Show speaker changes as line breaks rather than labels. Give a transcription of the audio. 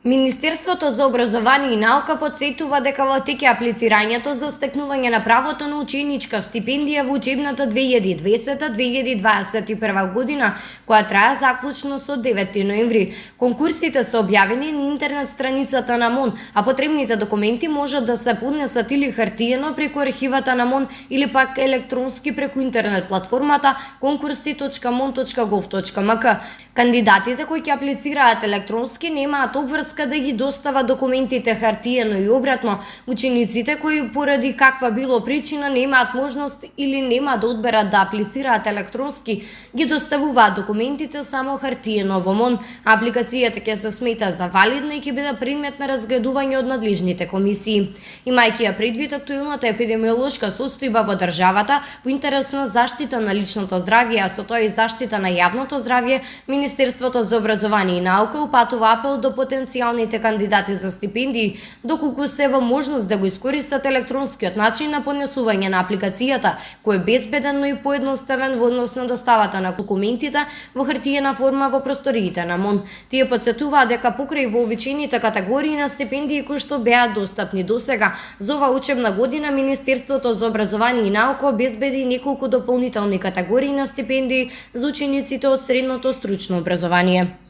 Министерството за образование и наука потсетува дека во тек е аплицирањето за стекнување на правото на ученичка стипендија во учебната 2020-2021 година, која трае заклучно со 9 ноември. Конкурсите се објавени на интернет страницата на МОН, а потребните документи можат да се поднесат или хартиено преку архивата на МОН или пак електронски преку интернет платформата конкурси.mon.gov.mk. Кандидатите кои ќе аплицираат електронски немаат обврска да ги достава документите хартиено и обратно. Учениците кои поради каква било причина немаат можност или нема да одберат да аплицираат електронски, ги доставуваат документите само хартиено во МОН. Апликацијата ќе се смета за валидна и ќе биде предмет на разгледување од надлежните комисии. Имајќи ја предвид актуелната епидемиолошка состојба во државата во интерес на заштита на личното здравје, а со тоа и заштита на јавното здравје, Министерството за образование и наука упатува апел до потенцијалните кандидати за стипендии, доколку се во можност да го искористат електронскиот начин на поднесување на апликацијата, кој е безбеден, но и поедноставен во однос на доставата на документите во хартиена форма во просториите на МОН. Тие потсетуваат дека покрај вообичаените категории на стипендии кои што беа достапни досега, за оваа учебна година Министерството за образование и наука обезбеди неколку дополнителни категории на стипендии за учениците од средното стручно образование.